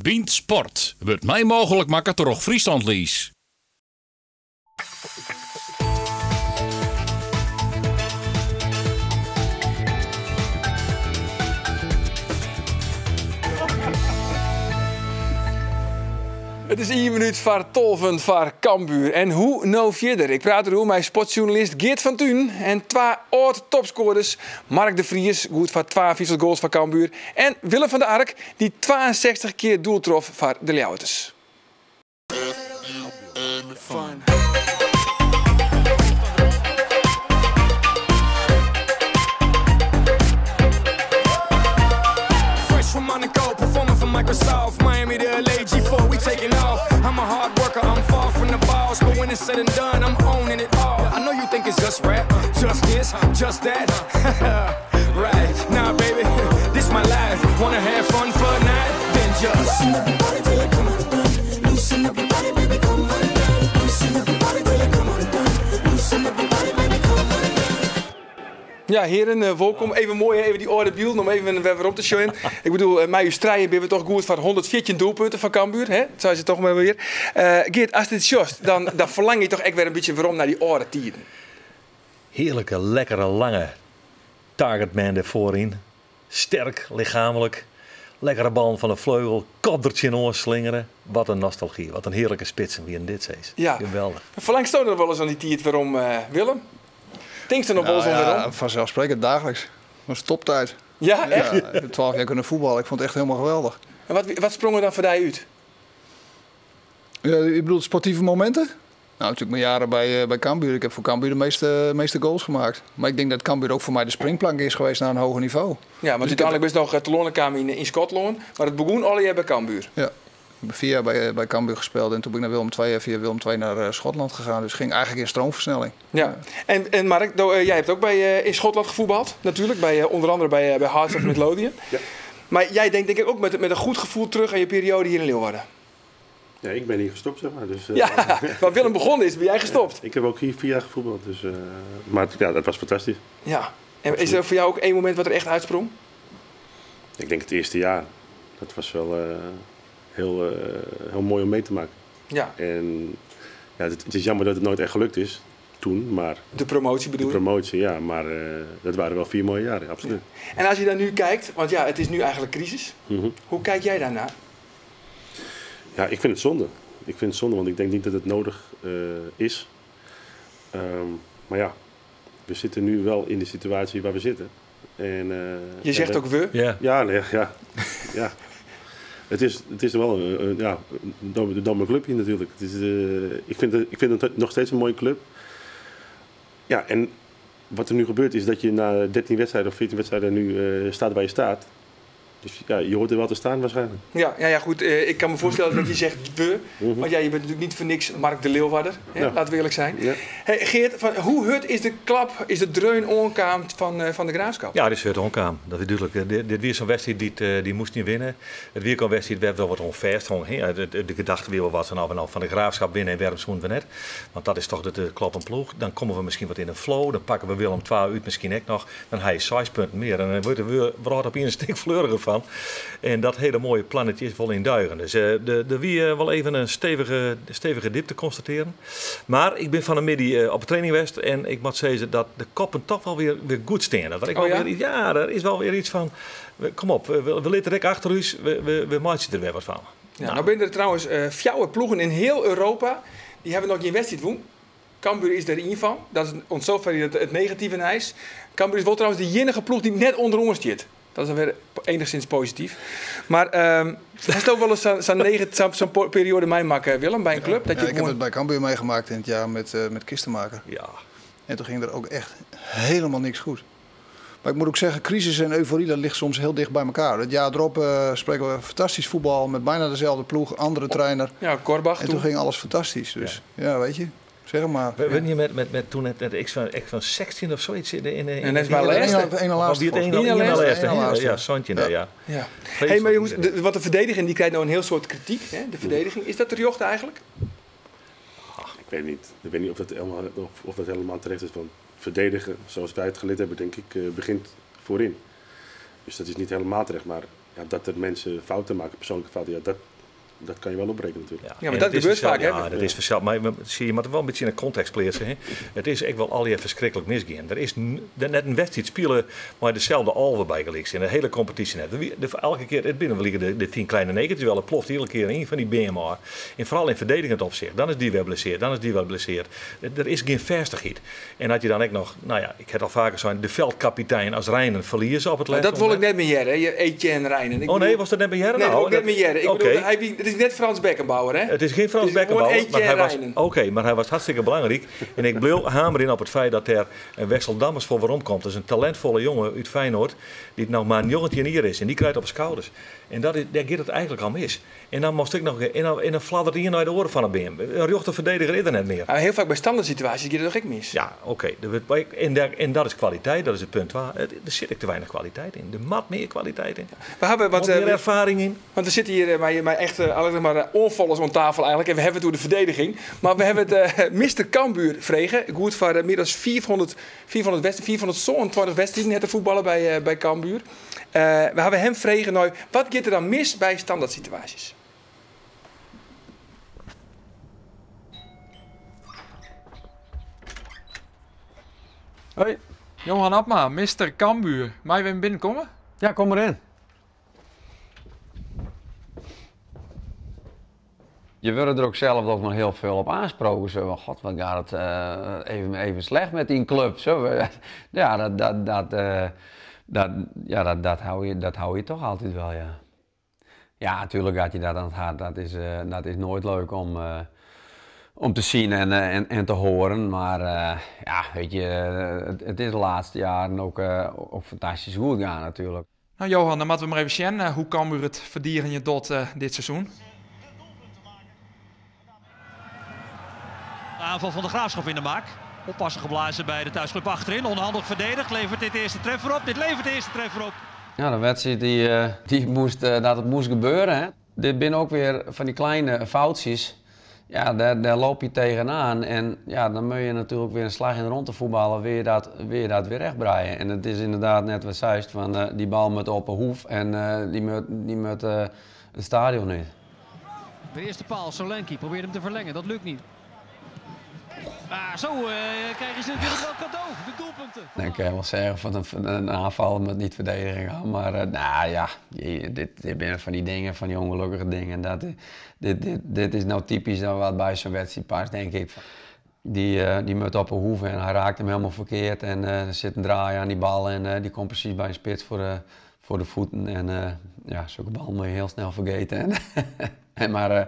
Wint Sport wordt mij mogelijk maken door Friesland Lies. Het is 1 minuut voor 12 voor Cambuur. En hoe nou verder? Ik praat erover met sportjournalist Geert van Thun en 2 oud-topscorers. Mark de Vries, goed voor 2 goals voor Cambuur. En Willem van der Ark, die 62 keer doel trof voor de Leeuwarters. Microsoft, Miami to LA, G4, we taking off. I'm a hard worker, I'm far from the boss, but when it's said and done, I'm owning it all. I know you think it's just rap, just this, just that. Right, nah baby, this my life. Wanna have fun for a night? Then just loosen up your body till it come undone. Loosen up your body, baby, come undone. Loosen up your body till it come undone. Loosen up your body, baby, come undone. Ja, heren, welkom. Even mooi, even die orde beeld om even weer op te showen. Ik bedoel, met je strijden ben we toch goed van 114 doelpunten van Cambuur. Hè? Dat zei ze toch maar weer. Geert, als dit just, dan verlang je toch echt weer een beetje waarom naar die orde tijden. Heerlijke, lekkere, lange targetman ervoorin. Sterk, lichamelijk. Lekkere bal van de vleugel. Kopdertje in ons slingeren. Wat een nostalgie. Wat een heerlijke spitsen wie in dit is. Ja. Geweldig. Verlang je er wel eens aan die tijd waarom, Willem? Denk je er nog wel eens om? Vanzelfsprekend dagelijks. Dat was toptijd. Ja, echt? Ja, ik heb 12 jaar kunnen voetballen. Ik vond het echt helemaal geweldig. En wat sprong er dan voor jou uit? Ja, je bedoelt sportieve momenten? Nou, natuurlijk mijn jaren bij Cambuur. Ik heb voor Cambuur de meeste goals gemaakt. Maar ik denk dat Cambuur ook voor mij de springplank is geweest naar een hoger niveau. Ja, want dus uiteindelijk best nog te lonen kwamen in Schotland. Maar het begon al je bij Cambuur. Ja. Ik heb 4 jaar bij Cambuur gespeeld en toen ben ik naar Willem II en via Willem II naar Schotland gegaan. Dus ging eigenlijk in stroomversnelling. Ja. En Mark, jij hebt ook in Schotland gevoetbald, natuurlijk. Onder andere bij Hearts of Midlothian. Ja. Maar jij denkt denk ik ook met een goed gevoel terug aan je periode hier in Leeuwarden. Ja, ik ben hier gestopt, zeg maar. Dus, ja, waar Willem begonnen is, ben jij gestopt. Ik heb ook hier 4 jaar gevoetbald, dus, maar ja, dat was fantastisch. Ja, en is er voor jou ook één moment wat er echt uitsprong? Ik denk het eerste jaar. Dat was wel heel mooi om mee te maken. Ja. En ja, het is jammer dat het nooit echt gelukt is, toen, maar... De promotie bedoel je? De promotie, ja, maar dat waren wel 4 mooie jaren, absoluut. Ja. En als je dan nu kijkt, want ja, het is nu eigenlijk crisis. Hoe kijk jij daarnaar? Ja, ik vind het zonde. Ik vind het zonde, want ik denk niet dat het nodig is. Maar ja, we zitten nu wel in de situatie waar we zitten. En, je zegt ook we? Ja. Ja. Het is wel een domme clubje natuurlijk. Het is, ik vind het nog steeds een mooie club. Ja, en wat er nu gebeurt is dat je na 13 wedstrijden of 14 wedstrijden nu staat waar je staat. Dus ja, je hoort er wel te staan waarschijnlijk. Ja, goed. Ik kan me voorstellen dat je zegt we. Want ja, je bent natuurlijk niet voor niks Mark de Leeuwarder. Ja. Laten we eerlijk zijn. Ja. Hey, Geert, hoe hut is de klap, is de dreun onkaam van de Graafschap? Ja, dit is het onkaam. Dat is duidelijk. Dit weer zo'n wedstrijd die moest niet winnen. Het weer een wedstrijd werd wel wat onverst. De gedachte weer was van de Graafschap winnen en Wermschoen we net. Want dat is toch de klap en ploeg. Dan komen we misschien wat in een flow. Dan pakken we Willem 2 uit misschien ook nog. Dan heb je 6 punten meer. En dan wordt er weer op een stuk fleuriger van. En dat hele mooie plannetje is wel in duigen. Dus er weer wel even een stevige dip te constateren. Maar ik ben van de middag op de training geweest. En ik moet zeggen dat de koppen toch wel weer goed staan. Er is wel weer iets van... Kom op, we litten rek achter ons. We maken er weer wat van. Ja, nou ben er trouwens 4 ploegen in heel Europa. Die hebben nog geen wedstrijd gewonnen. Cambuur is er één van. Dat is ons zover het negatieve in ijs. Cambuur is wel trouwens de enige ploeg die net onder ons zit. Dat is dan weer enigszins positief. Maar heeft ook wel eens zo'n periode meemaken, Willem, bij een club? Dat je ik heb het bij Cambuur meegemaakt in het jaar met Kistenmaker. Ja. En toen ging er ook echt helemaal niks goed. Maar ik moet ook zeggen, crisis en euforie, dat ligt soms heel dicht bij elkaar. Het jaar erop spreken we fantastisch voetbal met bijna dezelfde ploeg, andere trainer. Ja, Korbach. En toen ging alles fantastisch. Dus ja weet je. Zeg maar. We hebben hier met toen het van 16 of zoiets in en dat is maar laatste. Ja, Sontje, ja. Hey, maar jongens, wat de verdediging die krijgt nou een heel soort kritiek. Hè? De verdediging, is dat terjocht eigenlijk? Ik weet niet. Ik weet niet of dat helemaal terecht is. Want verdedigen, zoals wij het geleerd hebben, denk ik, begint voorin. Dus dat is niet helemaal terecht. Maar dat er mensen fouten maken, persoonlijke fouten, dat kan je wel opbreken natuurlijk. Ja, maar dat gebeurt vaak, hè? Ja, dat is verschil. Maar je moet het wel een beetje in een context plaatsen. Hè. Het is echt wel al je verschrikkelijk misgaan. Er is net een wedstrijd spelen, maar dezelfde alve bijgelicht in de hele competitie net. Elke keer, het binnen liggen de 10 kleine negatief wel, het ploft iedere keer in van die BMR. En vooral in verdedigend opzicht. Dan is die wel blesseerd, dan is die wel blesseerd. Er is geen vestigheid. En dat je dan ook nog, nou ja, ik heb al vaker gezegd, de veldkapitein als Reinen verliezen op het lijst. Dat wil ik net met Jerre, Etienne Reinen. Nee, was dat net met Jerre? Nee, nou, ook net met Jerre. Ik bedoel, het is net Frans Beckenbauer, hè? Het is geen Frans Beckenbauer, maar hij was hartstikke belangrijk. En ik bleef hameren op het feit dat er een Wessel Dammers voor waarom komt. Dat is een talentvolle jongen uit Feyenoord, die nog maar een jongetje hier is. En die krijgt op zijn schouders. En daar gaat het eigenlijk al mis. En dan moest ik nog in een fladdert hier naar de oren van een BM. Een rechte verdediger is er net meer. Heel vaak bij standaard situaties gaat het toch echt mis. Ja, oké. En dat is kwaliteit, dat is het punt waar. Er zit te weinig kwaliteit in. Er mat meer kwaliteit in. We hebben wat meer ervaring in. Want we zitten hier maar echt alleen maar onvallers aan tafel eigenlijk. En we hebben het over de verdediging. Maar we hebben het Mr. Cambuur vregen. Goed voor meer dan 420 wedstrijden net te voetballen bij Cambuur. We hebben hem vregen nou, wat gaat er dan mis bij standaard situaties? Hoi. Johan Abma, Mr. Cambuur. Mag je weer binnenkomen? Ja, kom erin. Je wordt er ook zelf ook nog heel veel op aansproken. Zo, god, wat gaat het even slecht met die club. Zo, ja, dat hou je toch altijd wel, ja. Ja, natuurlijk gaat je dat aan het hart. Dat is nooit leuk om te zien en te horen. Maar ja, weet je, het is de laatste jaren ook fantastisch goed gaan natuurlijk. Nou Johan, dan moeten we maar even zien hoe Cambuur het verdieren je tot dit seizoen. De aanval van de Graafschap in de maak. Oppassen geblazen bij de thuisclub achterin. Onhandig verdedigd. Levert dit eerste treffer op. Dit levert de eerste treffer op. Ja, de wedstrijd dat het moest gebeuren. Hè. Dit zijn ook weer van die kleine foutjes. Ja, daar loop je tegenaan. En ja, dan moet je natuurlijk weer een slag in de ronde voetballen. Weer dat weer rechtbreien. En het is inderdaad net wat Zeist van die bal moet op een hoef. En die moet het stadion niet. De eerste paal, Solanke probeert hem te verlengen. Dat lukt niet. Zo krijgen ze natuurlijk wel cadeau, de doelpunten. Dan kan je wel zeggen van een aanval met niet verdediging gaan. Maar nou ja, dit zijn van die dingen, van die ongelukkige dingen. Dit is nou typisch wat bij zo'n wedstrijd past, denk ik. Die moet op een hoeve en hij raakt hem helemaal verkeerd. En er zit een draai aan die bal en die komt precies bij een spits voor de voeten. En ja, zulke bal moet je heel snel vergeten. Maar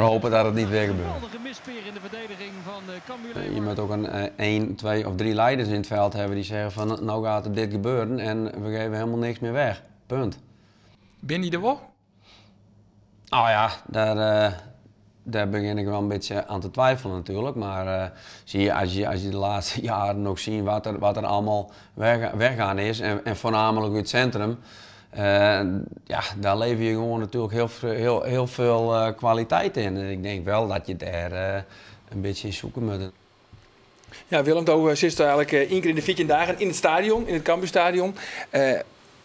hopen dat het niet weer gebeurt. Een mispeer in de verdediging van Cambuur. Je moet ook 1, 2 of 3 leiders in het veld hebben die zeggen van nou gaat er dit gebeuren en we geven helemaal niks meer weg. Punt. Ben je er wel? Nou ja, daar begin ik wel een beetje aan te twijfelen natuurlijk. Maar zie je, als je de laatste jaren ook ziet wat er allemaal weggaan is en voornamelijk het centrum. Ja, daar lever je gewoon natuurlijk heel veel kwaliteit in. En ik denk wel dat je daar een beetje in zoeken moet. Ja, Willem, toen zit eigenlijk 1 keer in de 14 dagen in het stadion, in het Cambuurstadion.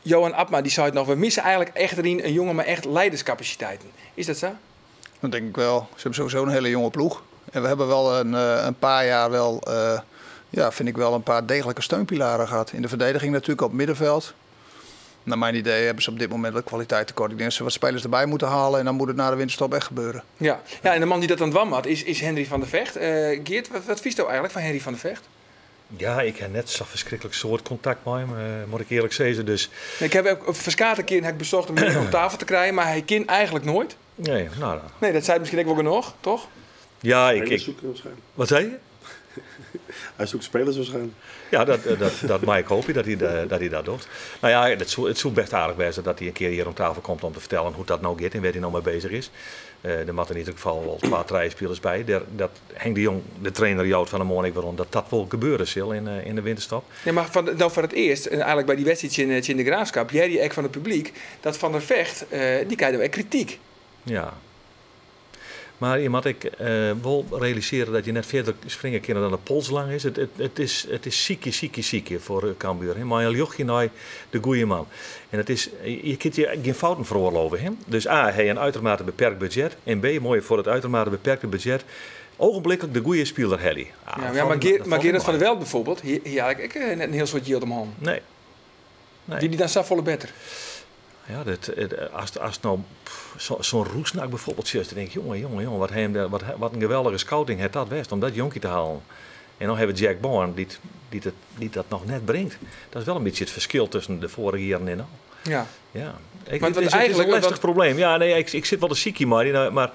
Johan Abma die zei het nog, we missen eigenlijk echt erin een jongen met echt leiderscapaciteiten. Is dat zo? Dat denk ik wel. Ze hebben sowieso een hele jonge ploeg. En we hebben wel een paar jaar wel, vind ik wel een paar degelijke steunpilaren gehad. In de verdediging natuurlijk, op het middenveld. Naar mijn idee hebben ze op dit moment wat kwaliteit tekort. Ik denk dat ze wat spelers erbij moeten halen en dan moet het na de winterstop echt gebeuren. Ja, en de man die dat aan het wam had is Henry van der Vecht. Geert, wat vies je eigenlijk van Henry van der Vecht? Ja, ik heb net zo'n verschrikkelijk soort contact met hem, moet ik eerlijk zeggen. Dus... Ik heb ook verschillende keer bezocht om hem op tafel te krijgen, maar hij kent eigenlijk nooit. Nee, nou. Nee, dat zei misschien ook wel genoeg, toch? Ja, Wat zei je? Hij zoekt spelers waarschijnlijk. Ja, dat mag ik hopen dat hij dat doet. Nou ja, het zou best aardig zijn dat hij een keer hier om tafel komt om te vertellen hoe dat nou gaat en waar hij nou mee bezig is. Er moeten in ieder geval wel 2 trijspelers bij. Dat Henk de Jong, de trainer Jout van de Monnik, waarom dat wel gebeuren zal in de winterstop. Nee, maar voor het eerst, eigenlijk bij die wedstrijd in de Graafschap, jij die van het publiek, dat Van der Vecht, die krijgt ook kritiek. Ja. Maar je moet wel realiseren dat je net verder springen kan dan de pols lang is. Het is zieke voor Cambuur. Maar je jocht je naar de goede man. En je kunt je geen fouten veroorloven. Hè? Dus A, hij een uitermate beperkt budget. En B, mooi voor het uitermate beperkte budget. Ogenblikkelijk de goede speler Helly. Maar Gerard van der Veld bijvoorbeeld, hier eigenlijk net een heel soort yield omhoog. Nee. Die dan volle beter. Ja, als nou zo'n Roesnak bijvoorbeeld zit, dan denk ik, jongen, wat een geweldige scouting heeft dat best om dat jonkie te halen. En dan hebben we Jack Bourne die dat nog net brengt. Dat is wel een beetje het verschil tussen de vorige jaren en al. Ja. Het is een lastig probleem. Ja, nee, ik zit wel de ziekie, maar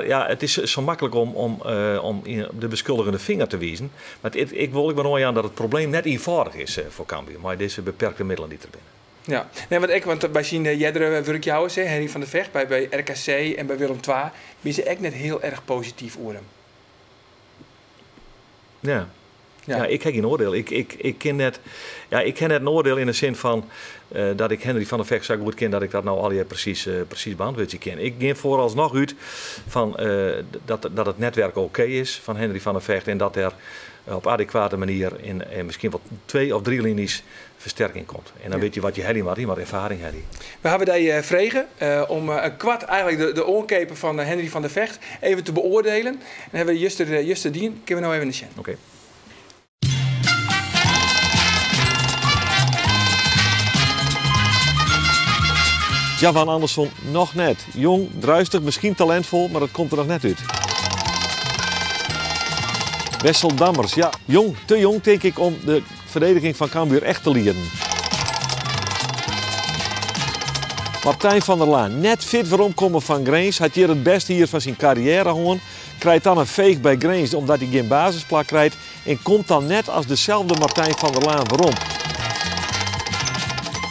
ja, het is zo makkelijk om de beschuldigende vinger te wijzen. Maar ik wil ook wel aan dat het probleem net eenvoudig is voor Cambuur, maar deze beperkte middelen die er binnen. Ja, nee, want bij zien Jedre werkjouwers, Henry van der Vecht, bij RKC en bij Willem II, ben ze echt net heel erg positief over hem. Ja, ik heb geen oordeel. Ik ken net een oordeel in de zin van dat ik Henry van der Vecht zo goed ken dat ik dat nou al je precies beantwoord ken. Ik ging vooralsnog uit van dat het netwerk oké is van Henry van der Vecht en dat er op adequate manier in misschien wel 2 of 3 linies versterking komt. En dan weet je wat je Henry maakt, maar ervaring Henry. We hebben die vregen om een kwart eigenlijk de oorkeper van Henry van der Vecht even te beoordelen. En dan hebben we Juster Dien. Kunnen we nou even in de chat. Oké. Javan Andersson nog net. Jong, druistig, misschien talentvol, maar dat komt er nog net uit. Wessel Dammers, ja, te jong denk ik om de verdediging van Cambuur echt te leren. Martijn van der Laan, net fit voor omkomen van Grains, had hier het beste hier van zijn carrière gewoon. Krijgt dan een veeg bij Grains omdat hij geen basisplak krijgt en komt dan net als dezelfde Martijn van der Laan waarom.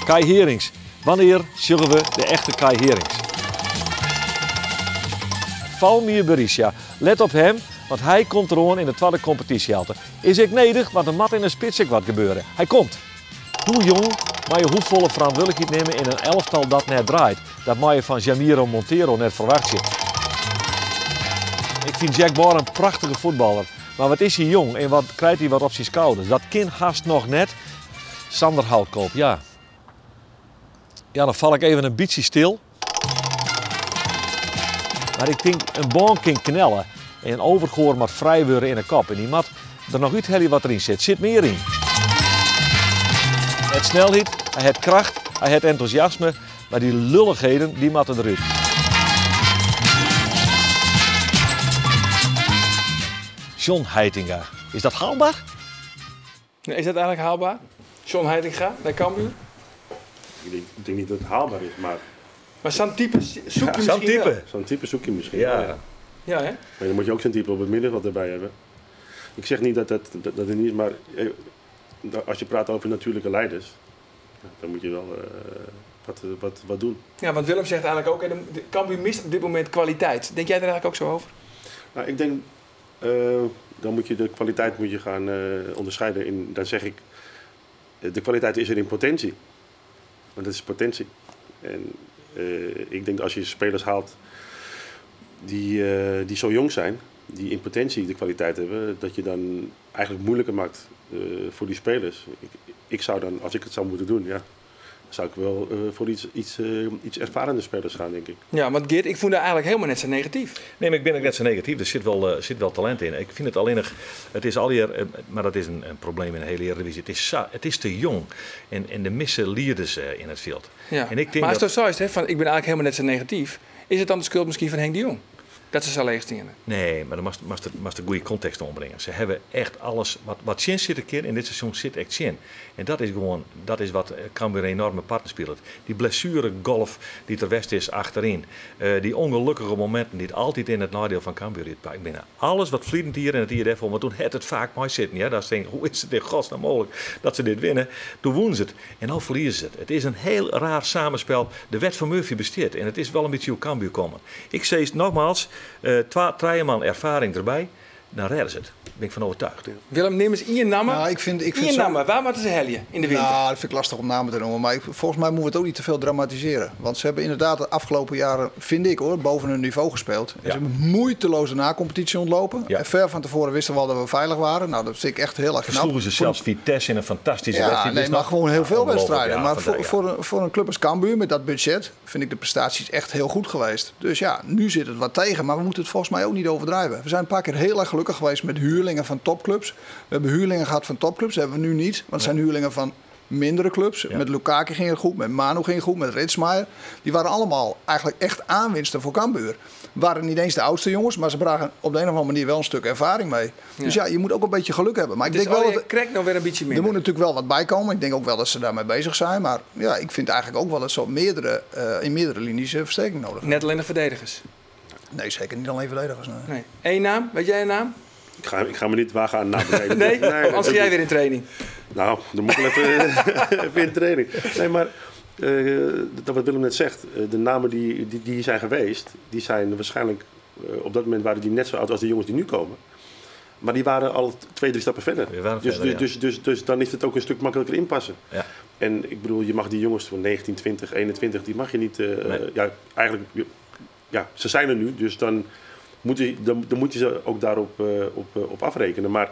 Kai Herings. Wanneer zullen we de echte Kai Herings? Valmir Berisha. Let op hem, want hij komt er gewoon in de tweede competitiehalte. Is ik nedig, want er moet in de spits ik wat gebeuren. Hij komt. Hoe jong, maar je hoevolle verantwoordelijkheid nemen in een elftal dat net draait. Dat mag je van Jamiro Montero net verwacht je. Ik vind Jack Bourne een prachtige voetballer. Maar wat is hij jong en wat krijgt hij wat op zijn schouders? Dat kind haast nog net. Sander Houtkoop, ja. Ja, dan val ik even een beetje stil. Maar ik denk, een boom kan knellen. En een overgoor moet vrij worden in de kop. En die moet er nog uithellen wat erin zit. Zit meer in. Hij heeft snelheid, hij heeft kracht, hij heeft enthousiasme. Maar die lulligheden, die moeten eruit. John Heitinga. Is dat haalbaar? Is dat eigenlijk haalbaar? John Heitinga bij Cambuur? Ik denk niet dat het haalbaar is, maar... Maar zo'n type zoek je misschien wel. Zo'n type zoek je misschien ja. wel, ja. Ja, hè? Maar dan moet je ook zo'n type op het midden wat erbij hebben. Ik zeg niet dat het niet is, maar als je praat over natuurlijke leiders, dan moet je wel wat doen. Ja, want Willem zegt eigenlijk ook, Cambuur mist op dit moment kwaliteit. Denk jij er eigenlijk ook zo over? Nou, ik denk, dan moet je de kwaliteit gaan onderscheiden in, dan zeg ik, de kwaliteit is er in potentie. Want dat is potentie. En ik denk dat als je spelers haalt die zo jong zijn, die in potentie de kwaliteit hebben, dat je dan eigenlijk moeilijker maakt voor die spelers. Ik zou dan, als ik het zou moeten doen, ja, zou ik wel voor iets ervarende spelers gaan, denk ik. Ja, want Geert, ik voel daar eigenlijk helemaal net zo negatief. Nee, maar ik ben ook net zo negatief. Er zit wel talent in. Ik vind het alleen nog, het is alweer, maar dat is een probleem in de hele Eredivisie. Het is te jong en de missen leerders in het veld. Ja. En ik denk maar als het zo is, hè, van, ik ben eigenlijk helemaal net zo negatief, is het dan de schuld misschien van Henk de Jong? Dat ze zo leegstingen. Nee, maar dan mag de goede context ombrengen. Ze hebben echt alles. Wat Chin zit een keer in dit seizoen zit echt Chin. En dat is wat Cambuur een enorme partner speelt. Die blessure golf die ter west is achterin. Die ongelukkige momenten die het altijd in het nadeel van Cambuur is. Ik ben alles wat vliegend hier en het IRF om. Want toen het vaak mooi zitten. Ja, daar denk ik, hoe is het in godsnaam mogelijk dat ze dit winnen? Toen wonnen ze het. En dan verliezen ze het. Het is een heel raar samenspel. De wet van Murphy besteedt. En het is wel een beetje hoe Cambuur komen. Ik zeg nogmaals. 2 man ervaring erbij. dan redden ze het. Daar ben ik van overtuigd. Willem, neem eens Ian Namme. Nou, ik vind Ian Namme, waar moeten ze heljen in de winter? Nou, dat vind ik lastig om namen te noemen. Maar volgens mij moeten we het ook niet te veel dramatiseren. Want ze hebben inderdaad de afgelopen jaren, vind ik hoor, boven hun niveau gespeeld. En ze hebben moeiteloos de na-competitie ontlopen. Ja. En ver van tevoren wisten we al dat we veilig waren. Nou, dat vind ik echt heel erg knap. Versloegen ze zelfs Vitesse in een fantastische wedstrijd. Nee, maar gewoon heel veel wedstrijden. Ja, maar voor een club als Cambuur met dat budget vind ik de prestaties echt heel goed geweest. Dus ja, nu zit het wat tegen. Maar we moeten het volgens mij ook niet overdrijven. We zijn een paar keer heel erg gelukkig geweest met huurlingen van topclubs. We hebben huurlingen gehad van topclubs. Dat hebben we nu niet. Want het zijn huurlingen van mindere clubs. Ja. Met Lukaku ging het goed, met Manu ging het goed, met Ritsmaier. Die waren allemaal eigenlijk echt aanwinsten voor Cambuur. Waren niet eens de oudste jongens, maar ze brachten op de een of andere manier wel een stuk ervaring mee. Ja. Dus ja, je moet ook een beetje geluk hebben. Maar ik denk wel dat krijgt nou weer een beetje minder. Er moet natuurlijk wel wat bij komen. Ik denk ook wel dat ze daarmee bezig zijn. Maar ja, ik vind eigenlijk ook wel dat ze op in meerdere linies versterking nodig hebben. Net alleen de verdedigers? Nee, zeker niet alleen verdedigers. Nee. Eén naam? Weet jij een naam? Ik ga me niet wagen aan naam bedenken. Nee? Anders ga jij weer in training. Nou, dan moet ik even in training. Nee, maar dat wat Willem net zegt. De namen die zijn geweest, die zijn waarschijnlijk... op dat moment waren die net zo oud als de jongens die nu komen. Maar die waren al 2-3 stappen verder. Dus dan is het ook een stuk makkelijker inpassen. Ja. En ik bedoel, je mag die jongens van 19, 20, 21, die mag je niet... ja, eigenlijk, ja, ze zijn er nu, dus dan moet je ze ook daarop op afrekenen. Maar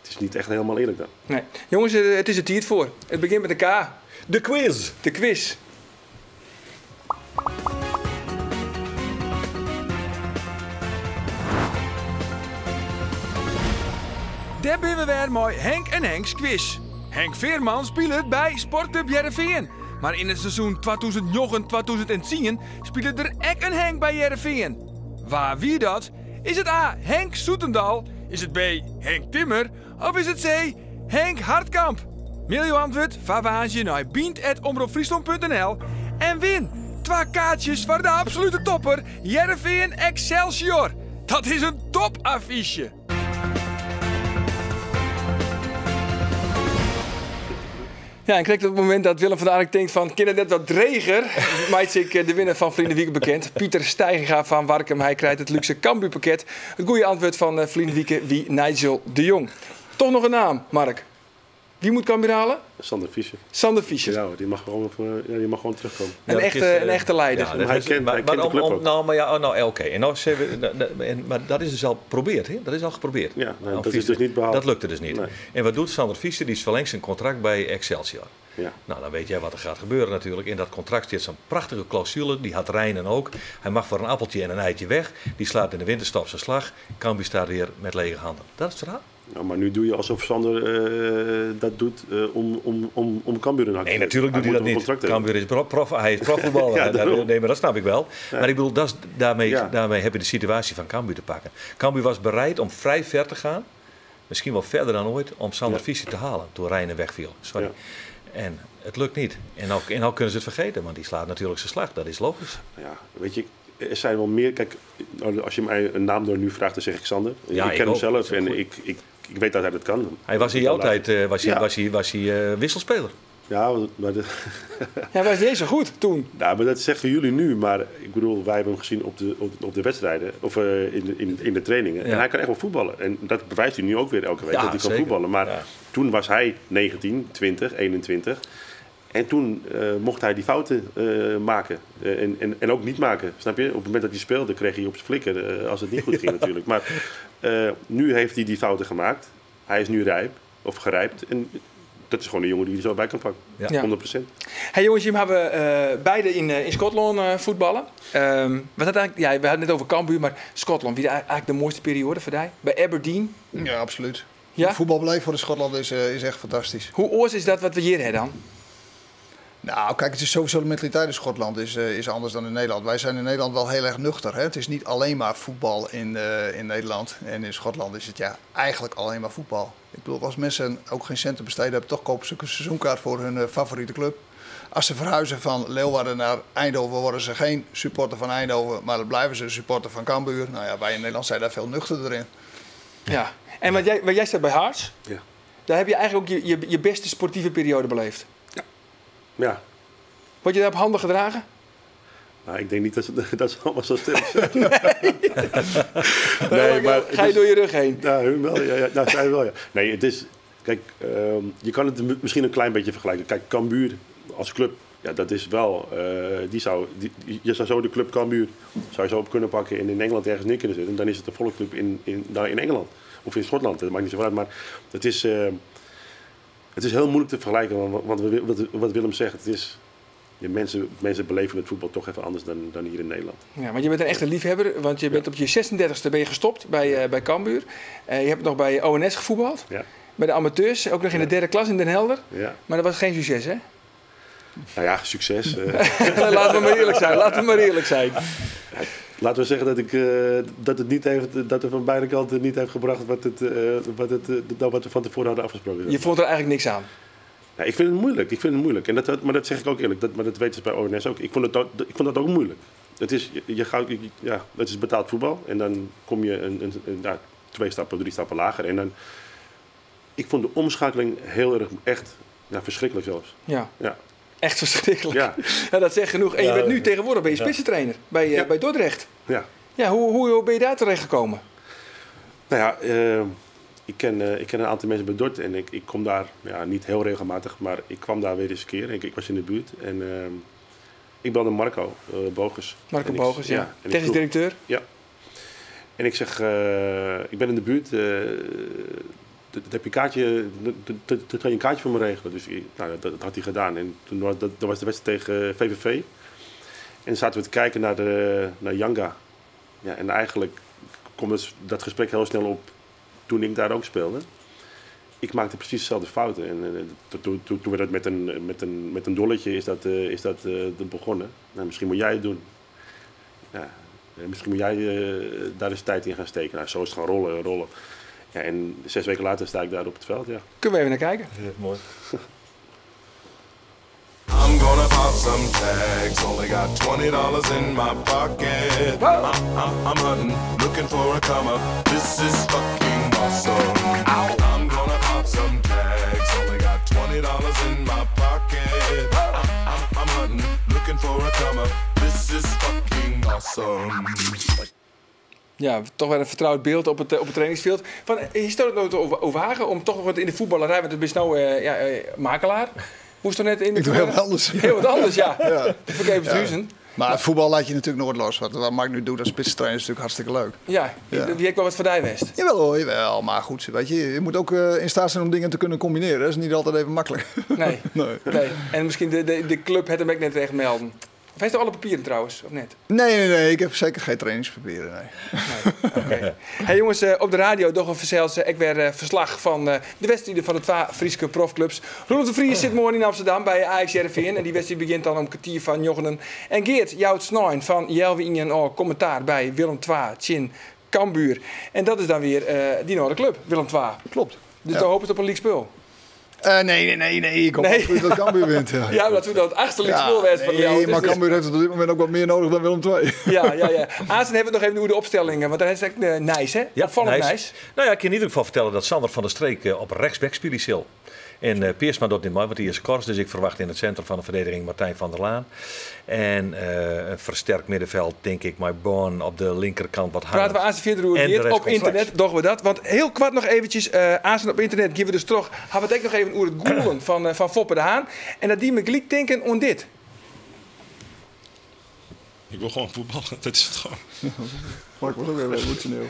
het is niet echt helemaal eerlijk dan. Nee. Jongens, het is het hier voor. Het begint met een K. De quiz. De quiz. Daar zijn we weer mooi Henk en Henks quiz. Henk Veerman speelt bij Sportclub Heerenveen. Maar in het seizoen 2009-2010 speelde er ook een Henk bij Heerenveen. Waar wie dat? Is het A. Henk Soetendal? Is het B. Henk Timmer? Of is het C. Henk Hartkamp? Mail je antwoord van naar bient@omroepfriesland.nl en win 2 kaartjes voor de absolute topper Heerenveen Excelsior. Dat is een topaffiche. Ja, en krijg op het moment dat Willem van der Ark denkt van... Ken het net wat dreger? Maakt zich de winnaar van Vriendenwieken bekend. Pieter Stijgenga van Warkum. Hij krijgt het luxe Cambuurpakket. Het goede antwoord van Vriendenwieken wie Nigel de Jong. Toch nog een naam, Mark. Wie moet Cambuur halen? Sander Fischer. Sander Fischer. Ja, die mag gewoon terugkomen. Een echte leider. Ja, hij kent de club ook. Oké. En nou maar dat is dus al geprobeerd, hè? Dat is al geprobeerd. Ja, dat is dus niet behaald. Dat lukte dus niet. Nee. En wat doet Sander Fischer? Die verlengt zijn contract bij Excelsior. Ja. Nou, dan weet jij wat er gaat gebeuren natuurlijk. In dat contract zit zo'n prachtige clausule. Die had Rijnen ook. Hij mag voor een appeltje en een eitje weg. Die slaat in de winterstop zijn slag. Cambuur staat weer met lege handen. Dat is het verhaal. Nou, maar nu doe je alsof Sander dat doet om Cambuur een hak. Nee, natuurlijk doet hij dat niet. Cambuur is hij is profvoetballer. Ja, nee, maar dat snap ik wel. Ja. Maar ik bedoel, daarmee heb je de situatie van Cambuur te pakken. Cambuur was bereid om vrij ver te gaan. Misschien wel verder dan ooit. Om Sander Fischer te halen. Toen Rijnen wegviel. Sorry. Ja. En het lukt niet. En nou kunnen ze het vergeten. Want die slaat natuurlijk zijn slag. Dat is logisch. Ja, weet je... Er zijn wel meer. Kijk, als je mij een naam door nu vraagt, dan zeg ik Sander. Ja, ik ken hem zelf en ik weet dat hij dat kan. Hij was in jouw tijd was hij wisselspeler. Ja, maar hij was niet zo goed toen. Nou, maar dat zeggen jullie nu. Maar ik bedoel, wij hebben hem gezien op de wedstrijden. Of in de trainingen. Ja. En hij kan echt wel voetballen. En dat bewijst hij nu ook weer elke week. Dat hij kan voetballen. Maar toen was hij 19, 20, 21. En toen mocht hij die fouten maken. En ook niet maken. Snap je? Op het moment dat hij speelde, kreeg hij op zijn flikker. Als het niet goed ging natuurlijk. Maar nu heeft hij die fouten gemaakt. Hij is nu gerijpt. En dat is gewoon een jongen die er zo bij kan pakken. Ja. 100%. Hey jongens, jullie hebben beide in Schotland voetballen. We hadden het net over Cambuur, maar Schotland. Wie is eigenlijk de mooiste periode voor jou? Bij Aberdeen? Ja, absoluut. Ja? Het voetbalbeleid voor de Schotland is echt fantastisch. Hoe oors is dat wat we hier hebben dan? Nou, kijk, het is sowieso de mentaliteit in Schotland is anders dan in Nederland. Wij zijn in Nederland wel heel erg nuchter. Hè? Het is niet alleen maar voetbal in Nederland. En in Schotland is het eigenlijk alleen maar voetbal. Ik bedoel, als mensen ook geen centen besteden hebben, toch kopen ze een seizoenkaart voor hun favoriete club. Als ze verhuizen van Leeuwarden naar Eindhoven, worden ze geen supporter van Eindhoven, maar dan blijven ze een supporter van Cambuur. Nou ja, wij in Nederland zijn daar veel nuchterder in. Ja, en wat jij staat bij Hearts, daar heb je eigenlijk ook je beste sportieve periode beleefd. Ja. Word je daar op handen gedragen? Nou, ik denk niet dat ze allemaal zo sterk zijn. Nee, maar ga je door je rug heen? Nou, wel, ja, zij wel, ja. Nee, het is... Kijk, je kan het misschien een klein beetje vergelijken. Kijk, Cambuur als club, ja, dat is wel... je zou zo de club Cambuur zou je zo op kunnen pakken en in Engeland ergens neer kunnen zetten. En dan is het een volle club in Engeland. Of in Schotland, dat maakt niet zo uit. Maar het is heel moeilijk te vergelijken. Want wat Willem zegt, het is... Mensen beleven het voetbal toch even anders dan hier in Nederland. Ja, want je bent een echte liefhebber, want je bent op je 36e ben je gestopt bij Cambuur. Je hebt nog bij ONS gevoetbald, bij de amateurs, ook nog in de 3e klas in Den Helder. Ja. Maar dat was geen succes, hè? Nou ja, succes. Laten we maar eerlijk zijn. Laten we zeggen dat het van beide kanten niet heeft gebracht wat we van tevoren hadden afgesproken. Je vond er eigenlijk niks aan? Ja, ik vind het moeilijk. Maar dat zeg ik ook eerlijk. Maar dat weten ze bij ONS ook. Ik vond dat ook moeilijk. Het is betaald voetbal. En dan kom je 2 stappen, 3 stappen lager. En dan, ik vond de omschakeling heel erg, echt verschrikkelijk zelfs. Ja. Echt verschrikkelijk. Ja. Dat zegt genoeg. En je bent nu tegenwoordig spitsentrainer bij Dordrecht. Ja. Ja, hoe ben je daar terecht gekomen? Nou ja... Ik ken een aantal mensen bij Dort en ik kom daar niet heel regelmatig, maar ik kwam daar weer eens een keer. Ik was in de buurt en ik belde Marco Bogus. Marco Bogus, ja. Technisch directeur? Ja. En ik zeg, ik ben in de buurt, heb je kaartje, kan je een kaartje voor me regelen? Dus dat had hij gedaan. En toen was de wedstrijd tegen VVV. En dan zaten we te kijken naar Yanga. Ja, en eigenlijk komt dat gesprek heel snel op. Toen ik daar ook speelde, ik maakte precies dezelfde fouten. En toen werd het met een dolletje is dat begonnen. Nou, misschien moet jij het doen. Ja, misschien moet jij daar eens tijd in gaan steken. Nou, zo is het gaan rollen. Ja, en 6 weken later sta ik daar op het veld. Ja. Kunnen we even naar kijken? Ja, mooi. I'm gonna pop some tags, only got $20 in my pocket. I'm hunting, looking for a come up. This is fucking awesome. I'm gonna pop some tags, only got $20 in my pocket. I'm hunting, looking for a come up. This is fucking awesome. Ja, toch wel een vertrouwd beeld op het trainingsveld. Is het nooit overhagen om toch nog wat in de voetballerij, want het is nou makelaar. Moest er net in de ik doe heel wat anders. Heel wat anders, ja. Dat vind ik even truzen. Maar het voetbal laat je natuurlijk nooit los. Wat Mark nu doet als spitsentrainer is natuurlijk hartstikke leuk. Ja, die heeft wel wat voor Dijwest. Jawel hoor, jawel. Maar goed, weet je moet ook in staat zijn om dingen te kunnen combineren. Dat is niet altijd even makkelijk. Nee. En misschien de club het hem ook net echt melden. Of heeft u alle papieren trouwens, of net? Nee. Ik heb zeker geen trainingspapieren, nee. Okay. Hey jongens, op de radio toch een verslag van de wedstrijden van de 2 Friese profclubs. Roelof de Vries zit morgen in Amsterdam bij Ajax JRVN. En die wedstrijd begint dan om kwartier van Jochenen. En Geert jouwt snijn van Jelwe in commentaar bij Willem II, Tjin, Cambuur. En dat is dan weer die andere club, Willem II. Klopt. Dus dan hopen ze op een league spul. Nee. Ik hoop dat Cambuur wint. Ja, dat we dat achterlijk speelwedstrijd van jou. Nee, maar Cambuur heeft het op dit moment ook wat meer nodig dan Willem II. Ja. Aanstaan hebben we nog even hoe de opstellingen, want dat is echt nice, hè? Ja, opvallend nice. Nou ja, ik kan in ieder geval vertellen dat Sander van der Streek op rechtsback speelt. En Piersma doet niet mooi, want hij is kort. Dus ik verwacht in het centrum van de verdediging Martijn van der Laan. En een versterkt middenveld, denk ik, maar Born op de linkerkant wat harder. Praten we aan verder hoe het op internet, doen we dat. Want heel kwart nog eventjes, aanstaan op internet, geven we dus terug. Gaan we het ook nog even over het goalen van Foppe de Haan. En dat die me gelijk denken aan dit. Ik wil gewoon voetballen, dat is het gewoon. Mark was ook even emotioneel.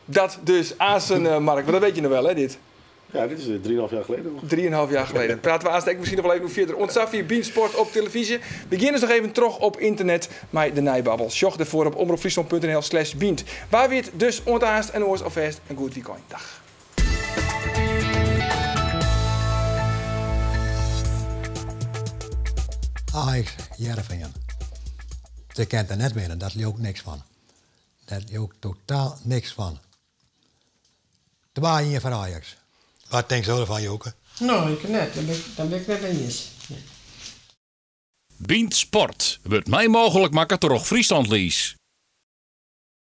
Dat dus Aasen, Mark, want dat weet je nog wel, hè, dit? Ja, dit is 3,5 jaar geleden. 3,5 jaar geleden. Praten we Aasen misschien nog wel even verder. Ontstaat via Beansport op televisie. Beginnen ze nog even terug op internet met de Nijbabbel. Zocht ervoor op omroepfriesland.nl/Beant. Waar weer dus ontaast en oors alvast een goed weekend. Dag. Ajax, JRVN. Ze kent er net binnen, dat ook niks van. Dat ook totaal niks van. 2-1 voor Ajax. Wat denk je ervan, Joke? Nou, ik net. Dan ben ik net eens. Beant Sport wordt mij mogelijk maken door Friesland Lease.